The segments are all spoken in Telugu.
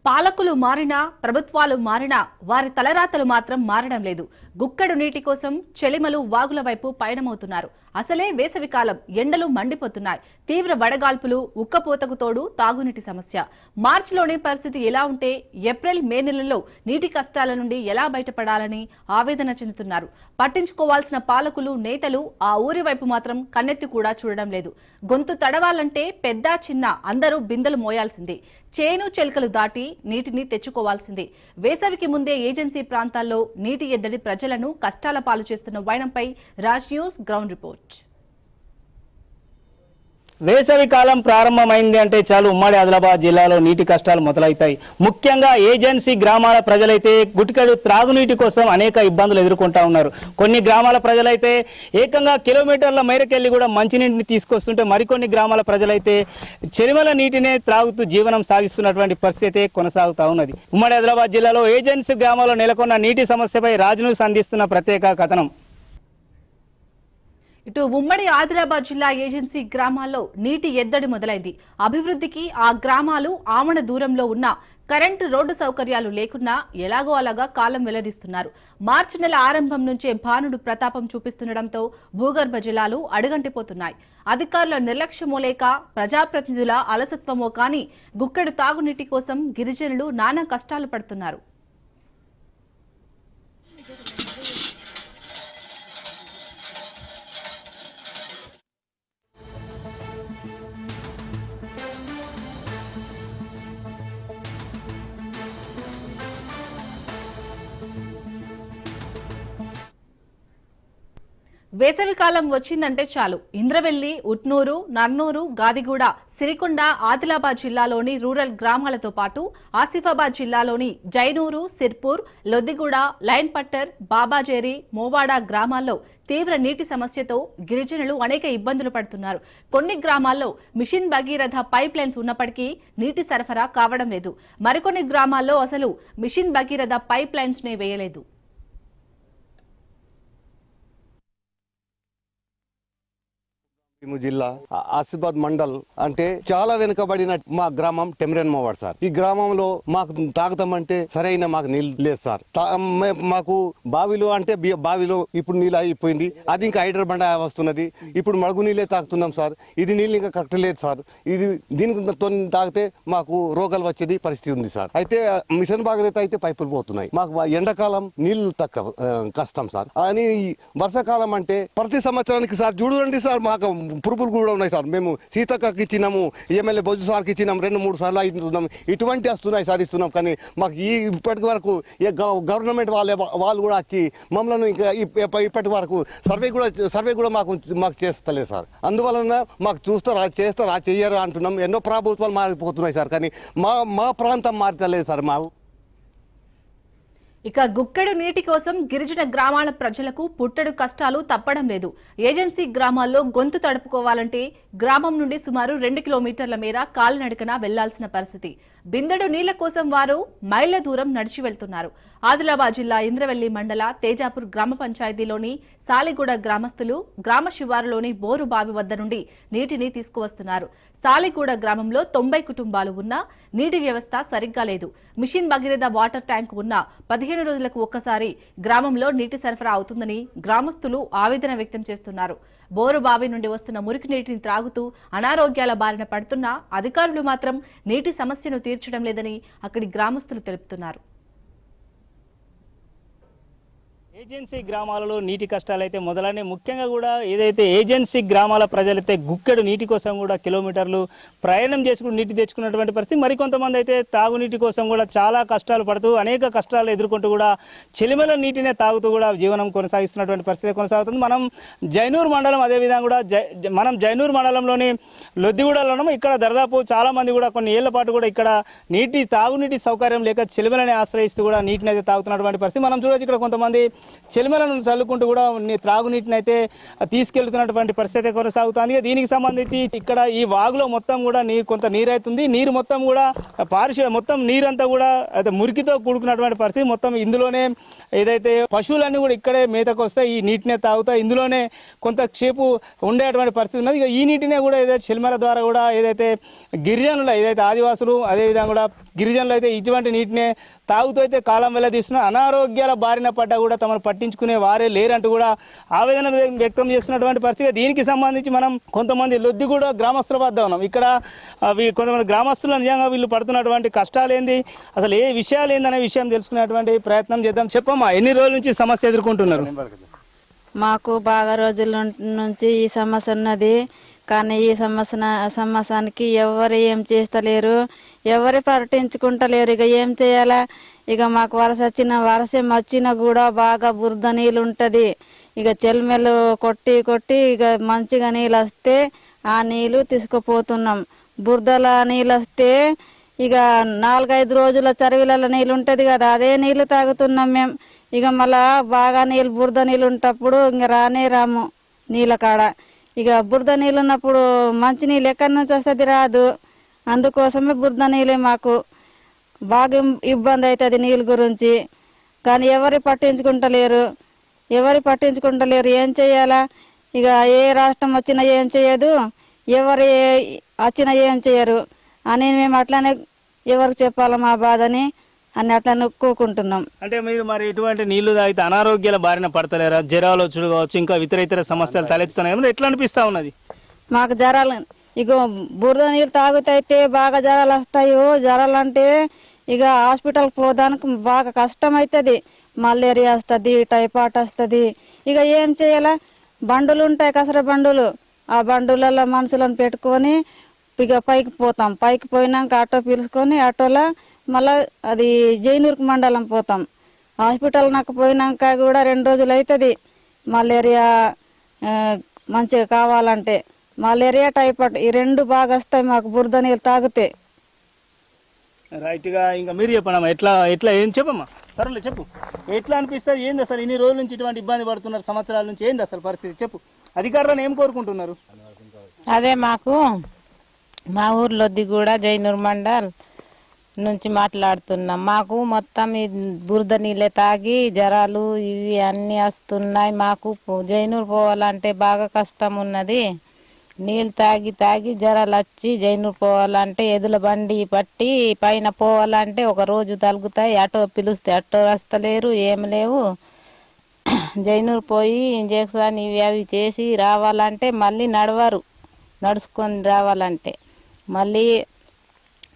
పాలకులు మారినా ప్రభుత్వాలు మారినా వారి తలరాతలు మాత్రం మారడం లేదు. గుక్కెడు నీటి కోసం చెలిమలు వాగుల వైపు పయనమవుతున్నారు. అసలే వేసవికాలం, ఎండలు మండిపోతున్నాయి. తీవ్ర వడగాల్పులు, ఉక్కపోతకు తోడు తాగునీటి సమస్య. మార్చిలోనే పరిస్థితి ఎలా ఉంటే ఏప్రిల్, మే నెలల్లో నీటి కష్టాల నుండి ఎలా బయటపడాలని ఆవేదన చెందుతున్నారు. పట్టించుకోవాల్సిన పాలకులు, నేతలు ఆ ఊరి వైపు మాత్రం కన్నెత్తి కూడా చూడడం లేదు. గొంతు తడవాలంటే పెద్ద చిన్న అందరూ బిందెలు మోయాల్సిందే. చేను చెల్కలు దాటి నీటిని తెచ్చుకోవాల్సిందే. వేసవికి ముందే ఏజెన్సీ ప్రాంతాల్లో నీటి ఎద్దడి ప్రజలను కష్టాల పాలు చేస్తున్న వైనంపై రాజ్ న్యూస్ గ్రౌండ్ రిపోర్ట్. వేసవి కాలం ప్రారంభమైంది అంటే చాలు ఉమ్మడి ఆదిలాబాద్ జిల్లాలో నీటి కష్టాలు మొదలవుతాయి. ముఖ్యంగా ఏజెన్సీ గ్రామాల ప్రజలైతే గుటికడు త్రాగునీటి కోసం అనేక ఇబ్బందులు ఎదుర్కొంటా ఉన్నారు. కొన్ని గ్రామాల ప్రజలైతే ఏకంగా కిలోమీటర్ల మేరకెళ్లి కూడా మంచినీటిని తీసుకొస్తుంటే, మరికొన్ని గ్రామాల ప్రజలైతే చెరిమల నీటినే త్రాగుతూ జీవనం సాగిస్తున్నటువంటి పరిస్థితి కొనసాగుతా ఉన్నది. ఉమ్మడి ఆదిలాబాద్ జిల్లాలో ఏజెన్సీ గ్రామాల్లో నెలకొన్న నీటి సమస్యపై రాజ్ న్యూస్ అందిస్తున్న ప్రత్యేక కథనం. ఇటు ఉమ్మడి ఆదిలాబాద్ జిల్లా ఏజెన్సీ గ్రామాల్లో నీటి ఎద్దడి మొదలైంది. అభివృద్ధికి ఆ గ్రామాలు ఆమడ దూరంలో ఉన్న కరెంటు, రోడ్డు సౌకర్యాలు లేకున్నా ఎలాగో అలాగా కాలం వెల్లదీస్తున్నారు. మార్చి నెల ఆరంభం నుంచే భానుడు ప్రతాపం చూపిస్తుండటంతో భూగర్భ జలాలు అడుగంటిపోతున్నాయి. అధికారుల నిర్లక్ష్యమో లేక ప్రజాప్రతినిధుల అలసత్వమో కానీ గుక్కెడు తాగునీటి కోసం గిరిజనులు నానా కష్టాలు పడుతున్నారు. వేసవికాలం వచ్చిందంటే చాలు ఇంద్రవెల్లి, ఉట్నూరు, నర్నూరు, గాదిగూడ, సిరికొండ, ఆదిలాబాద్ జిల్లాలోని రూరల్ గ్రామాలతో పాటు ఆసిఫాబాద్ జిల్లాలోని జైనూరు, సిర్పూర్, లొద్దిగూడ, లైన్పట్టర్, బాబాజేరి, మోవాడ గ్రామాల్లో తీవ్ర నీటి సమస్యతో గిరిజనులు అనేక ఇబ్బందులు పడుతున్నారు. కొన్ని గ్రామాల్లో మిషన్ భగీరథ పైప్ లైన్స్ ఉన్నప్పటికీ నీటి సరఫరా కావడం లేదు. మరికొన్ని గ్రామాల్లో అసలు మిషన్ భగీరథ పైప్ లైన్స్ నే వేయలేదు. జిల్లా ఆసిఫాబాద్ మండల్ అంటే చాలా వెనుకబడిన మా గ్రామం టెమిరెన్ మోవాడ్ సార్. ఈ గ్రామంలో మాకు తాగుతామంటే సరైన మాకు నీళ్ళు లేదు సార్. మాకు బావిలో అంటే బావిలో ఇప్పుడు నీళ్ళు అయిపోయింది. అది ఇంకా హైడ్రా బండ వస్తున్నది. ఇప్పుడు మడుగు నీళ్ళే తాగుతున్నాం సార్. ఇది నీళ్ళు ఇంకా కరెక్ట్ లేదు సార్. ఇది దీనితో తాగితే మాకు రోగాలు వచ్చేది పరిస్థితి ఉంది సార్. అయితే మిషన్ భాగీరథ అయితే పైపులు పోతున్నాయి. మాకు ఎండాకాలం నీళ్లు తక్కువ కష్టం సార్. అని వర్షాకాలం అంటే ప్రతి సంవత్సరానికి సార్ చూడండి సార్, మాకు పురుగులు కూడా ఉన్నాయి సార్. మేము సీతక్కకి ఇచ్చినాము, ఎమ్మెల్యే బొజ్జు సార్కి ఇచ్చినాం, 2-3 సార్లు ఇస్తున్నాం. ఇటువంటి వస్తున్నాయి సార్, ఇస్తున్నాం. కానీ మాకు ఇప్పటి వరకు గవర్నమెంట్ వాళ్ళు కూడా వచ్చి మమ్మల్ని ఇంకా ఇప్పటి వరకు సర్వే కూడా మాకు చేస్తలేదు సార్. అందువలన మాకు చూస్తారా, చేస్తారా, చెయ్యరా అంటున్నాం. ఎన్నో ప్రభుత్వాలు మారిపోతున్నాయి సార్, కానీ మా ప్రాంతం మారతలేదు సార్. ఇక గుక్కెడు నీటి కోసం గిరిజన గ్రామాల ప్రజలకు పుట్టెడు కష్టాలు తప్పడం లేదు. ఏజెన్సీ గ్రామాల్లో గొంతు తడుపుకోవాలంటే గ్రామం నుండి సుమారు 2 కిలోమీటర్ల మేర కాలినడకన వెళ్లాల్సిన పరిస్థితి. బిందెడు నీళ్ల కోసం వారు మైళ్ల దూరం నడిచి వెళ్తున్నారు. ఆదిలాబాద్ జిల్లా ఇంద్రవెల్లి మండల తేజాపూర్ గ్రామ పంచాయతీలోని సాలిగూడ గ్రామస్తులు గ్రామ శివారులోని బోరు బావి వద్ద నుండి నీటిని తీసుకువస్తున్నారు. సాలిగూడ గ్రామంలో 90 కుటుంబాలు ఉన్నా నీటి వ్యవస్థ సరిగ్గా లేదు. మిషన్ భగీరథ వాటర్ ట్యాంక్ ఉన్న 15 రోజులకు ఒక్కసారి గ్రామంలో నీటి సరఫరా అవుతుందని గ్రామస్తులు ఆవేదన వ్యక్తం చేస్తున్నారు. బోరు బావి నుండి వస్తున్న మురికి నీటిని త్రాగుతూ అనారోగ్యాల బారిన పడుతున్న అధికారులు మాత్రం నీటి సమస్యను తీర్చడం లేదని అక్కడి గ్రామస్తులు తెలుపుతున్నారు. ఏజెన్సీ గ్రామాలలో నీటి కష్టాలు అయితే మొదలనే ముఖ్యంగా కూడా ఏదైతే ఏజెన్సీ గ్రామాల ప్రజలైతే గుక్కెడు నీటి కోసం కూడా కిలోమీటర్లు ప్రయాణం చేసుకుని నీటి తెచ్చుకున్నటువంటి పరిస్థితి. మరికొంతమంది అయితే తాగునీటి కోసం కూడా చాలా కష్టాలు పడుతూ అనేక కష్టాలు ఎదుర్కొంటూ కూడా చెలిమల నీటినే తాగుతూ కూడా జీవనం కొనసాగిస్తున్నటువంటి పరిస్థితి కొనసాగుతుంది. మనం జైనూరు మండలం, అదేవిధంగా కూడా మనం జైనూరు మండలంలోని లొద్దిగూడలో ఇక్కడ దాదాపు చాలా మంది కూడా కొన్ని ఏళ్ల పాటు కూడా ఇక్కడ తాగునీటి సౌకర్యం లేక చెలిమలని ఆశ్రయిస్తూ కూడా నీటిని అయితే తాగుతున్నటువంటి పరిస్థితి మనం చూడొచ్చు. ఇక్కడ కొంతమంది చెలిమలను చల్లుకుంటూ కూడా త్రాగునీటిని అయితే తీసుకెళ్తున్నటువంటి పరిస్థితి కొనసాగుతుంది. దీనికి సంబంధించి ఇక్కడ ఈ వాగులో మొత్తం కూడా కొంత నీరు అవుతుంది. నీరు మొత్తం కూడా మొత్తం నీరంతా కూడా అయితే మురికితో కూడుకున్నటువంటి పరిస్థితి. మొత్తం ఇందులోనే ఏదైతే పశువులన్నీ కూడా ఇక్కడే మేతకు వస్తాయి, ఈ నీటినే తాగుతాయి. ఇందులోనే కొంతసేపు ఉండేటువంటి పరిస్థితి ఉన్నది. ఈ నీటినే కూడా ఏదైతే చెలిమల ద్వారా కూడా ఏదైతే గిరిజనుల ఏదైతే ఆదివాసులు, అదేవిధంగా కూడా గిరిజనులు అయితే ఇటువంటి నీటినే తాగుతూ అయితే కాలం వెల్లదీస్తున్నారు. అనారోగ్యాల బారిన పడ్డా కూడా తమను పట్టించుకునే వారే లేరంటూ కూడా ఆవేదన వ్యక్తం చేస్తున్నటువంటి పరిస్థితి. దీనికి సంబంధించి మనం కొంతమంది లొద్దిగూడ గ్రామస్తుల వద్ద ఉన్నాం. ఇక్కడ కొంతమంది గ్రామస్తులు నిజంగా వీళ్ళు పడుతున్నటువంటి కష్టాలు ఏంది, అసలు ఏ విషయాలు ఏందనే విషయం తెలుసుకునేటువంటి ప్రయత్నం చేద్దాం. చెప్పమ్మా, ఎన్ని రోజుల నుంచి సమస్య ఎదుర్కొంటున్నారు? మాకు బాగా రోజుల నుంచి ఈ సమస్య ఉన్నది. కానీ ఈ సమస్యానికి ఎవరు ఏం చేస్తలేరు, ఎవరు పట్టించుకుంటలేరు. ఇక ఏం చేయాలా? ఇక మాకు వర్షం వచ్చినా కూడా బాగా బురద నీళ్ళు ఉంటుంది. ఇక చెల్మెలు కొట్టి కొట్టి ఇక మంచిగా నీళ్ళు వస్తే ఆ నీళ్ళు తీసుకుపోతున్నాం. బురదల నీళ్ళు వస్తే ఇక 4-5 రోజుల చరివిల నీళ్ళు ఉంటుంది కదా, అదే నీళ్ళు తాగుతున్నాం మేము. ఇక మళ్ళా బాగా నీళ్ళు బురద నీళ్ళు ఉన్నప్పుడు ఇంక రాము నీళ్ళ కాడ. ఇక బురద నీళ్ళు ఉన్నప్పుడు మంచి నీళ్ళు ఎక్కడి నుంచి వస్తుంది, రాదు. అందుకోసమే బురద నీళ్ళే మాకు బాగా ఇబ్బంది అవుతుంది నీళ్ళ గురించి. కానీ ఎవరు పట్టించుకుంటలేరు. ఏం చేయాలా? ఇక ఏ రాష్ట్రం వచ్చినా ఏం చేయదు, ఎవరు వచ్చినా ఏం చేయరు అని మేము అట్లానే ఎవరికి చెప్పాలా మా బాధని అని అట్లా నొక్కుంటున్నాం. అంటే మీరు మరి ఇటువంటి నీళ్లు తాగితే అనారోగ్యాల బారిన పడతలేరా? జ్వరాలు వచ్చుడు కావచ్చు, ఇంకా ఇతర సమస్యలు తలెత్తుతున్నాయి, ఎట్లా అనిపిస్తా ఉన్నది? మాకు జ్వరాలు ఇక బురద నీళ్ళు తాగుతాయితే బాగా జ్వరాలు వస్తాయి. జ్వరాలు అంటే ఇక హాస్పిటల్కి పోదానికి బాగా కష్టం అవుతుంది. మలేరియా వస్తుంది, టైఫాయిడ్ వస్తుంది. ఇక ఏం చేయాలా? బండులు ఉంటాయి, కసర బండులు. ఆ బండులలో మనుషులను పెట్టుకొని ఇక పైకి పోతాం. పైకి పోయినాక ఆటో పిలుచుకొని ఆటోలో మళ్ళా అది జైనూరు మండలం పోతాం. హాస్పిటల్ నాకు పోయినాక కూడా 2 రోజులు అవుతుంది. మలేరియా మంచిగా కావాలంటే మలేరియా టైఫాయిడ్ ఈ 2 బాగా వస్తాయి మాకు బురద నీళ్ళు తాగితే. రైట్గా ఇంకా మీరు చెప్పండి, ఎట్లా ఏం చెప్పమ్మా, సరే చెప్పు, ఎట్లా అనిపిస్తుంది? ఏంది అసలు ఇన్ని రోజుల నుంచి ఇటువంటి ఇబ్బంది పడుతున్నారు, సంవత్సరాల నుంచి, ఏంది అసలు పరిస్థితి చెప్పు. అధికారులను ఏం కోరుకుంటున్నారు? అదే మాకు మా ఊర్లో కూడా జైనూర్ మండల్ నుంచి మాట్లాడుతున్నాం. మాకు మొత్తం ఈ బురద నీళ్ళే తాగి జ్వరాలు ఇవి అన్నీ వస్తున్నాయి. మాకు జైనూర్ పోవాలంటే బాగా కష్టం ఉన్నది. నీళ్ళు తాగి తాగి జ్వరాలు వచ్చి జైనూర్ పోవాలంటే ఎదుల బండి పట్టి పైన పోవాలంటే ఒక రోజు తలుగుతాయి. ఆటో పిలుస్తే ఆటో వస్తలేరు, ఏం లేవు. జైనూర్ పోయి ఇంజెక్షన్ ఇవి అవి చేసి రావాలంటే మళ్ళీ నడుచుకొని రావాలంటే మళ్ళీ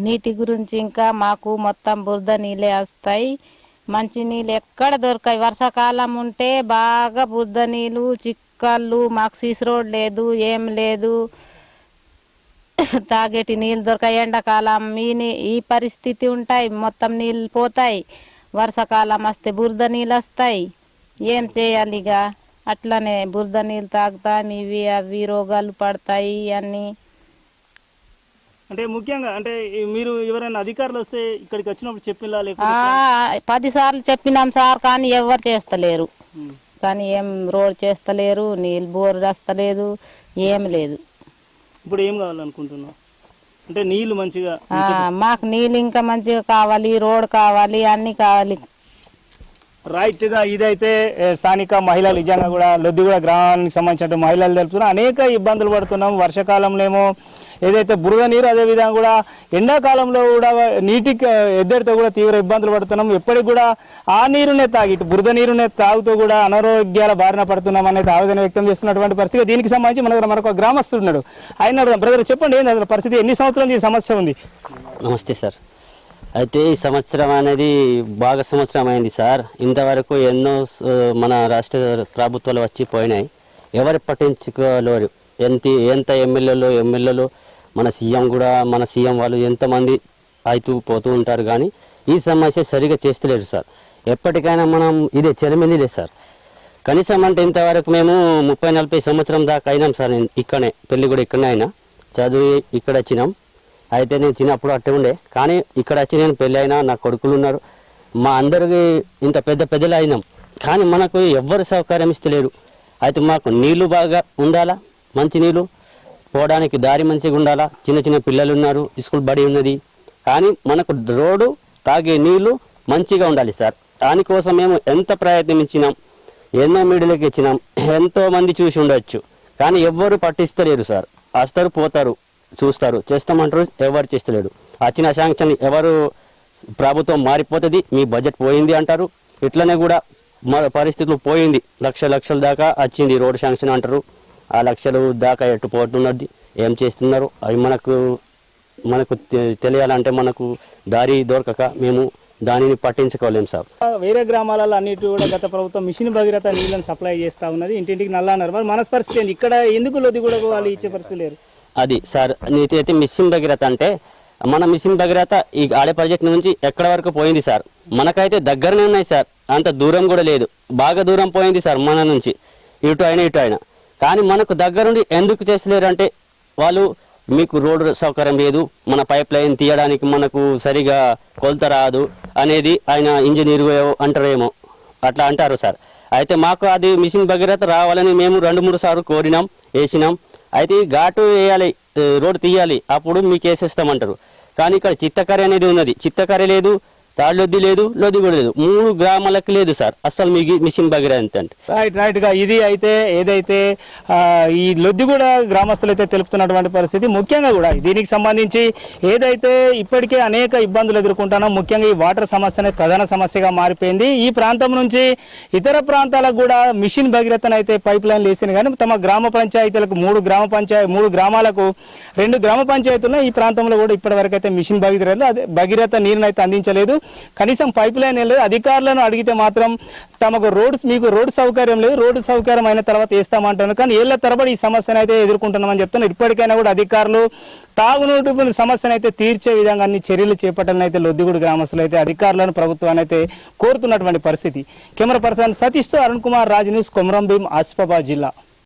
నీటి గురించి ఇంకా మాకు మొత్తం బురద నీళ్ళే వస్తాయి. మంచి నీళ్ళు ఎక్కడ దొరకాయి. వర్షాకాలం ఉంటే బాగా బురద నీళ్ళు, చిక్కళ్ళు. మాకు సీసీ రోడ్ లేదు, ఏం లేదు. తాగేటి నీళ్ళు దొరకాయి. ఎండాకాలం ఈ పరిస్థితి ఉంటాయి, మొత్తం నీళ్ళు పోతాయి. వర్షాకాలం వస్తే బురద నీళ్ళు వస్తాయి. ఏం చేయాలి? ఇక అట్లనే బురద నీళ్ళు తాగుతాం. ఇవి అవి రోగాలు పడతాయి అన్నీ. అంటే ముఖ్యంగా అంటే మీరు ఎవరైనా అధికారులు వస్తే ఇక్కడికి వచ్చినప్పుడు చెప్పినా? 10 సార్లు చెప్పినాం సార్, కానీ ఎవరు చేస్తలేరు. కానీ ఏం రోడ్ చేస్తలేరు, నీళ్ళు బోర్ వస్తలేదు, ఏం లేదు. ఇప్పుడు ఏం కావాలనుకుంటున్నావు? అంటే నీళ్లు మంచిగా, మాకు నీళ్ళు ఇంకా మంచిగా కావాలి, రోడ్ కావాలి, అన్ని కావాలి. రైట్గా ఇదైతే స్థానిక మహిళలు నిజంగా కూడా లొద్దిగూడ గ్రామానికి సంబంధించిన మహిళలు తెలుపుతున్నారు. అనేక ఇబ్బందులు పడుతున్నాం. వర్షాకాలంలో ఏమో ఏదైతే బురద నీరు, అదేవిధంగా కూడా ఎండాకాలంలో కూడా నీటికి ఎద్దడితో కూడా తీవ్ర ఇబ్బందులు పడుతున్నాం. ఎప్పటికి కూడా ఆ నీరునే తాగి బురద నీరునే తాగుతూ కూడా అనారోగ్యాల బారిన పడుతున్నాం అనేది ఆవేదన వ్యక్తం చేస్తున్నటువంటి పరిస్థితి. దీనికి సంబంధించి మనకు గ్రామస్తుడు ఉన్నాడు. ఆయన బ్రదర్ చెప్పండి, ఏంది అసలు పరిస్థితి? ఎన్ని సంవత్సరాల నుంచి సమస్య ఉంది? నమస్తే సార్. అయితే ఈ సంవత్సరం అనేది బాగా సంవత్సరం అయింది సార్. ఇంతవరకు ఎన్నో మన రాష్ట్ర ప్రభుత్వాలు వచ్చి పోయినాయి, ఎవరు పట్టించుకోలేరు. ఎంత ఎమ్మెల్యేలు మన సీఎం వాళ్ళు ఎంతమంది అవుతూ పోతూ ఉంటారు, కానీ ఈ సమస్య సరిగా చేస్తలేరు సార్. ఎప్పటికైనా మనం ఇదే చెలమిందిదే సార్. కనీసం అంటే ఇంతవరకు మేము 30-40 సంవత్సరం దాకా అయినాం సార్. ఇక్కడనే పెళ్లి కూడా ఇక్కడనే అయినా, చదువు ఇక్కడ వచ్చినాం. అయితే నేను చిన్నప్పుడు అట్టే ఉండే, కానీ ఇక్కడ వచ్చి నేను పెళ్ళి అయినా, నా కొడుకులు ఉన్నారు, మా అందరికి ఇంత పెద్దలు అయినాం, కానీ మనకు ఎవ్వరు సౌకర్యం ఇస్తలేరు. అయితే మాకు నీళ్లు బాగా ఉండాలా, మంచి నీళ్ళు పోవడానికి దారి మంచిగా ఉండాలా. చిన్న పిల్లలు ఉన్నారు, స్కూల్ బడి ఉన్నది, కానీ మనకు రోడ్డు, తాగే నీళ్లు మంచిగా ఉండాలి సార్. దానికోసం మేము ఎంత ప్రయత్నించినాం, ఎన్నో మీడియాలకు ఇచ్చినాం, ఎంతో మంది చూసి ఉండొచ్చు, కానీ ఎవ్వరు పట్టిస్తలేరు సార్. వస్తారు, పోతారు, చూస్తారు, చేస్తామంటారు, ఎవరు చేస్తలేరు. వచ్చిన శాంక్షన్ ఎవరు ప్రభుత్వం మారిపోతుంది, మీ బడ్జెట్ పోయింది అంటారు. ఇట్లనే కూడా మన పరిస్థితులు పోయింది, లక్షల దాకా వచ్చింది రోడ్ శాంక్షన్ అంటారు. ఆ లక్షలు దాకా ఎటు పోతున్నది, ఏం చేస్తున్నారు అవి మనకు తెలియాలంటే మనకు దారి దొరకక మేము దానిని పట్టించుకోలేం సార్. వేరే గ్రామాలలో అన్నిటి కూడా గత ప్రభుత్వం మిషన్ భగీరథ నీళ్ళని సప్లై చేస్తూ ఉన్నది, ఇంటింటికి నల్లా అన్నారు. మరి మన పరిస్థితి ఏంటి? ఇక్కడ ఎందుకు లొద్ది కూడా వాళ్ళు ఇచ్చే పరిస్థితి లేరు? అది సార్ నీతి అయితే మిషన్ భగీరథ అంటే మన మిషన్ భగీరథ ఈ ఆడే ప్రాజెక్ట్ నుంచి ఎక్కడ వరకు పోయింది సార్. మనకైతే దగ్గరనే ఉన్నాయి సార్, అంత దూరం కూడా లేదు, బాగా దూరం పోయింది సార్ మన నుంచి, ఇటు అయినా. కానీ మనకు దగ్గరుండి ఎందుకు చేస్తలేరు అంటే వాళ్ళు మీకు రోడ్డు సౌకర్యం లేదు, మన పైప్ లైన్ తీయడానికి మనకు సరిగా కొలత రాదు అనేది ఆయన ఇంజనీర్ అంటారేమో అట్లా అంటారు సార్. అయితే మాకు అది మిషన్ భగీరథ రావాలని మేము 2-3 సార్లు కోరినాం, వేసినాం. అయితే ఘాటు వేయాలి, రోడ్డు తీయాలి, అప్పుడు మీకు వేసేస్తామంటారు. కానీ ఇక్కడ చిత్తకరి అనేది ఉన్నది, చిత్తకరి లేదు, తాళ్ళొద్ది లేదు, లొద్ది కూడా లేదు, 3 గ్రామాలకు లేదు సార్ అసలు మీకు మిషన్ భగీరథ అంటే. రైట్ గా ఇది అయితే ఏదైతే ఈ లొద్దిగూడ గ్రామస్తులు అయితే తెలుపుతున్నటువంటి పరిస్థితి. ముఖ్యంగా కూడా దీనికి సంబంధించి ఏదైతే ఇప్పటికే అనేక ఇబ్బందులు ఎదుర్కొంటున్నాం, ముఖ్యంగా ఈ వాటర్ సమస్య అనేది ప్రధాన సమస్యగా మారిపోయింది. ఈ ప్రాంతం నుంచి ఇతర ప్రాంతాలకు కూడా మిషన్ భగీరథను అయితే పైప్ లైన్లు వేసింది, కానీ తమ గ్రామ పంచాయతీలకు 3 గ్రామాలకు 2 గ్రామ పంచాయతీలు ఈ ప్రాంతంలో కూడా ఇప్పటివరకు అయితే మిషన్ భగీరథ నీరుని అయితే అందించలేదు. కనీసం పైప్ లైన్ లేదు. అధికారులను అడిగితే మాత్రం తమకు మీకు రోడ్డు సౌకర్యం లేదు, రోడ్డు సౌకర్యం అయిన తర్వాత వేస్తామంటాను. కానీ ఏళ్ల తరబడి ఈ సమస్యను అయితే ఎదుర్కొంటున్నామని చెప్తున్నారు. ఇప్పటికైనా కూడా అధికారులు తాగునీటి సమస్యను అయితే తీర్చే విధంగా అన్ని చర్యలు చేపట్టాలని అయితే లొద్దిగూడ గ్రామస్తులు అయితే అధికారులను ప్రభుత్వాన్ని అయితే కోరుతున్నటువంటి పరిస్థితి. కెమెరా పర్సన్ సతీష్తో అరుణ్ కుమార్, రాజ్ న్యూస్, కొమరం భీం, ఆసిఫాబాద్ జిల్లా.